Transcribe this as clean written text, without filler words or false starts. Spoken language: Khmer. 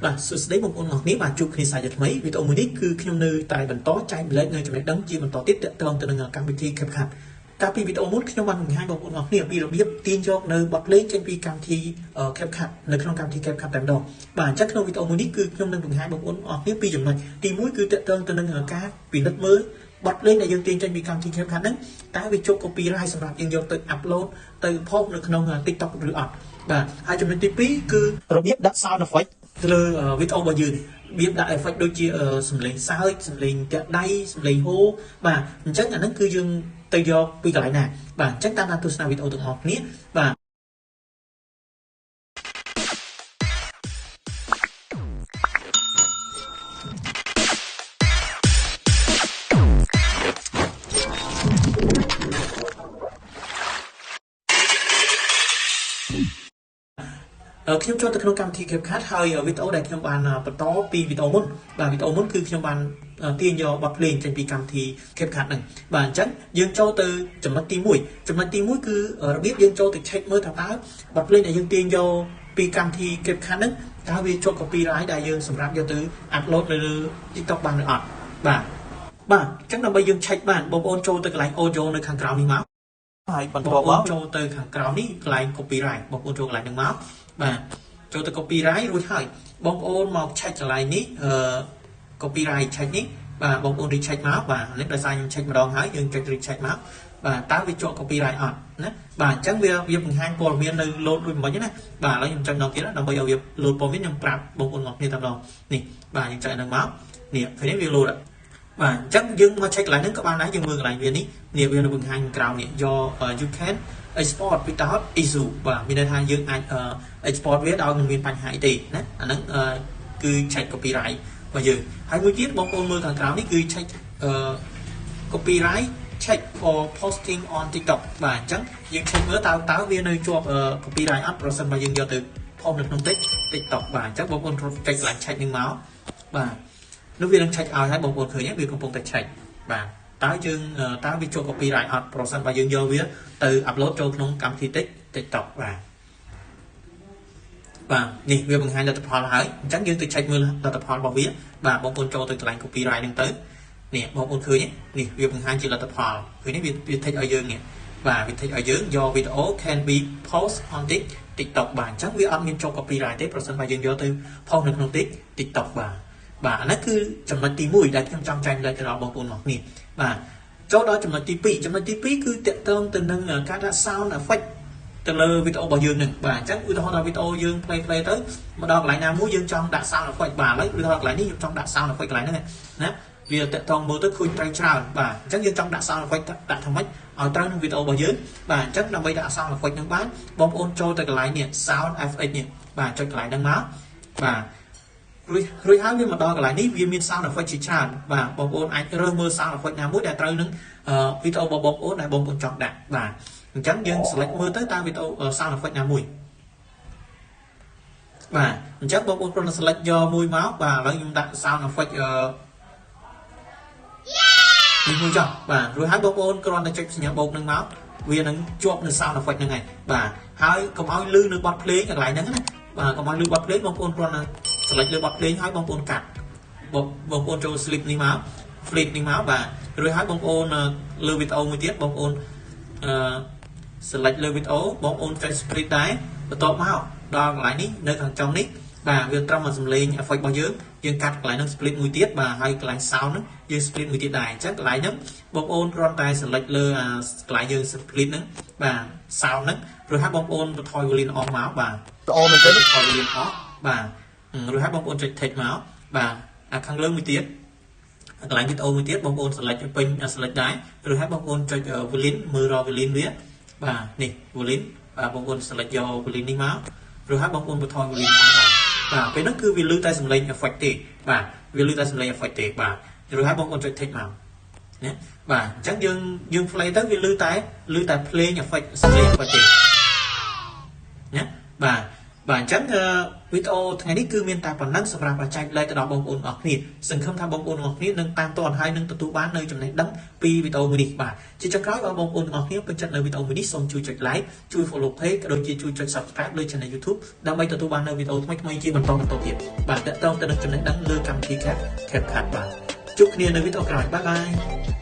បាទសួស្តីបងប្អូនទាំងអស់គ្នាបាទជួបគ្នាសាជាថ្មីវីដេអូមួយនេះគឺខ្ញុំនៅតែបន្តចែកម្លែកនៅចំណេះដឹងជាបន្តទៀតទាក់ទងទៅនឹងកម្មវិធី CapCut កាលពីវីដេអូមុនខ្ញុំបានបង្ហាញបងប្អូនទាំងអស់គ្នាពីរបៀបទាញយកនៅបទភ្លេងចេញពីកម្មវិធី CapCut នៅក្នុងកម្មវិធី CapCut តែម្ដងបាទអញ្ចឹងក្នុងវីដេអូមួយនេះគឺខ្ញុំនឹងបង្ហាញបងប្អូនទាំងអស់គ្នាពីចំណុចទី1គឺទាក់ទងទៅនឹងការពិនិត្យមើលបទភ្លេងដែលយើងទាញចេញពីកម្មវិធី CapCut ហ្នឹងតើវាជាប់ copyright សម្រាប់យើងយកទៅ upload ទៅផុសនៅក្នុង TikTok ឬអត់បាទហើយចំណុចទី2គឺរបៀបដាក់ sound effect ទៅលើវីដេអូរបស់យើងរបៀបដាក់ effect ដូចជាសំឡេងសើចសំឡេងតាក់ដៃសំឡេងហូបាទអញ្ចឹងអាហ្នឹងគឺយើងទៅយកពីកន្លែងណាបាទអញ្ចឹងតាមដានទស្សនាវីដេអូទាំងអស់គ្នាបាទខ្ញុំចូលទៅក្នុងកម្មវិធី CapCut ហើយវីដេអូដែលខ្ញុំបានបន្តពីវីដេអូមុនបាទវីដេអូមុនគឺខ្ញុំបានទាញយកបទភ្លេងចេញពីកម្មវិធី CapCut ហ្នឹងបាទអញ្ចឹងយើងចូលទៅចំណុចទី1ចំណុចទី1គឺរបៀបយើងចូលទៅ check មើលថាតើបទភ្លេងដែលយើងទាញយកពីកម្មវិធី CapCut ហ្នឹងតើវាជាប់ copyright ដែលយើងសម្រាប់យកទៅ upload នៅលើ TikTok បានឬអត់បាទអញ្ចឹងដើម្បីយើង check បានបងប្អូនចូលទៅកន្លែង audio នៅខាងក្រោមនេះមកហើយបន្តមកចូលទៅខាងក្រោមនេះកន្លែង copyright បងប្អូនចូលកន្លែងហ្នឹងមកបាទចូលទៅ copyright រួចហើយបងប្អូនមក check កន្លែងនេះcopyright check នេះបាទបងប្អូន recheck មកបាទនេះដោយសារខ្ញុំ check ម្ដងហើយយើងចុច recheck មកបាទតើវាជាប់ copyright អត់ណាបាទអញ្ចឹងវាបង្ហាញព័ត៌មាននៅ load ដូចមិញណាបាទឥឡូវខ្ញុំចុចម្ដងទៀតដើម្បីឲ្យវា load ព័ត៌មានខ្ញុំប្រាប់បងប្អូនទាំងគ្នាតែម្ដងនេះបាទយើងចុចហ្នឹងមកនេះឃើញវា load បាទអញ្ចឹងយើងមក check កន្លែងហ្នឹងក៏បានដែរយើងមើលកន្លែងវានេះវានៅបង្ហាញក្រោមនេះ you can export without issue បាទមានន័យថាយើងអាច export វាដោយមិនមានបញ្ហាអីទេណាអាហ្នឹងគឺ check copyright របស់យើងហើយមួយទៀតបងប្អូនមើលខាងក្រោមនេះគឺ check copyright check for posting on TikTok បាទអញ្ចឹងយើង check មើលតើវានៅជាប់ copyright អត់ប្រសិនបើយើងយកទៅផុសនៅក្នុង TikTok បាទអញ្ចឹងបងប្អូនចុចកន្លែង check នេះមកបាទនោះវានឹង check ឲ្យហើយបងប្អូនឃើញវាកំពុងតែ check បាទតើវាជាប់ copyright អត់ប្រសិនបើយើងយកវាទៅ upload ចូលក្នុងកម្មវិធី TikTok បាទនេះវាបង្ហាញលទ្ធផលហើយអញ្ចឹងយើងទៅ check មើលលទ្ធផលរបស់វាបាទបងប្អូនចូលទៅកន្លែង copyright ហ្នឹងទៅនេះបងប្អូនឃើញនេះវាបង្ហាញជាលទ្ធផលឃើញនេះវា take ឲ្យយើងនេះបាទវា take ឲ្យយើងយក video can be post on TikTok បាទអញ្ចឹងវាអត់មានជាប់ copyright ទេប្រសិនបើយើងយកទៅផុសនៅក្នុង TikTok បាទអានេះគឺចំណុចទី1ដែលខ្ញុំចង់ចែកម្លែកទៅដល់បងប្អូនមកនេះបាទចូលដល់ចំណុចទី2ចំណុចទី2គឺតាក់ទងទៅនឹងការដាក់ sound effect ទៅលើវីដេអូរបស់យើងហ្នឹងបាទអញ្ចឹងឧទាហរណ៍ថាវីដេអូយើង play ទៅមកដល់កន្លែងណាមួយយើងចង់ដាក់ sound effect បាទឥឡូវឧទាហរណ៍កន្លែងនេះខ្ញុំចង់ដាក់ sound effect កន្លែងហ្នឹងណាវាតាក់ទងមើលទៅឃើញត្រូវច្រើនបាទអញ្ចឹងយើងចង់ដាក់ sound effect ដាក់ថាម៉េចឲ្យត្រូវនឹងវីដេអូរបស់យើងបាទអញ្ចឹងដើម្បីដាក់ sound effect ហ្នឹងបានបងប្អូនចូលទៅកន្លែងនេះ sound effect នេះបាទចុចកន្លែងហ្នឹងមកបាទរួចហើយវាមកដល់កន្លែងនេះវាមាន sound effect ជាច្រើនបាទបងប្អូនអាចរើសមើល sound effect ណាមួយដែលត្រូវនឹងវីដេអូរបស់បងប្អូនដែលបងប្អូនចង់ដាក់បាទអញ្ចឹងយើង select មើលទៅតាមវីដេអូ sound effect ណាមួយបាទអញ្ចឹងបងប្អូនគ្រាន់តែ select យកមួយមកបាទឥឡូវខ្ញុំដាក់ sound effect នេះមួយចុះបាទរួចហើយបងប្អូនគ្រាន់តែចុចសញ្ញាបូកនឹងមកវានឹងជាប់នៅ sound effect ហ្នឹងហើយបាទហើយកុំឲ្យលឺនៅបទភ្លេងកន្លែងហ្នឹងណាបាទកុំឲ្យលឺបទភ្លេងបងប្អូនគ្រាន់តែ select លើបទភ្លេងហើយបងប្អូនកាត់បងប្អូនចូល slip នេះមក flip នេះមកបាទរួចហើយបងប្អូនលើវីដេអូមួយទៀតបងប្អូនselect លើវីដេអូបងប្អូនចុច split ដែរបន្ទាប់មកដល់កន្លែងនេះនៅខាងចុងនេះបាទវាត្រឹមមកសំឡេង effect របស់យើងកាត់កន្លែងហ្នឹង split មួយទៀតបាទហើយកន្លែង sound ហ្នឹងយើង split មួយទៀតដែរអញ្ចឹងកន្លែងហ្នឹងបងប្អូនគ្រាន់តែ select លើកន្លែងយើង split ហ្នឹងបាទ sound ហ្នឹងរួចហើយបងប្អូនថយ volume អស់មកបាទល្អមែនទេថយ volume អស់បាទរួចហើយបងប្អូនចុច take មកបាទខាងលើមួយទៀតកន្លែងវីដេអូមួយទៀតបងប្អូន select ពេញ select ដែររួចហើយបងប្អូនចុច volume មើលរក volume វាបាទនេះ volume បាទបងប្អូន select យក volume នេះមករួចហើយបងប្អូនបន្ថយ volume អស់បាទពេលហ្នឹងគឺវាលឺតែសំឡេង effect ទេបាទវាលឺតែសំឡេង effect ទេបាទរួចហើយបងប្អូនចុច take មកណាបាទអញ្ចឹងយើង play ទៅវាលឺតែ play effect សំឡេង effect ទេណាបាទ បាទអញ្ចឹងវីដេអូថ្ងៃនេះគឺមានតែប៉ុណ្ណឹងសម្រាប់ចែកលេខទៅដល់បងប្អូនអរគ្នាសង្ឃឹមថាបងប្អូនអរគ្នានឹងតាមទាន់ហើយនឹងទទួលបាននៅចំណេះដឹងពីវីដេអូមួយនេះបាទជាចុងក្រោយបងប្អូនអរគ្នាពេញចិត្តនៅវីដេអូមួយនេះសូមជួយចុច like ជួយ follow page ក៏ដូចជាជួយចុច subscribe លើ channel YouTube ដើម្បីទទួលបាននៅវីដេអូថ្មីៗជាបន្តទៀតបាទតើតើនឹងចំណេះដឹងលើកម្មវិធី CapCut បាទជួបគ្នានៅវីដេអូក្រោយបាយបាយ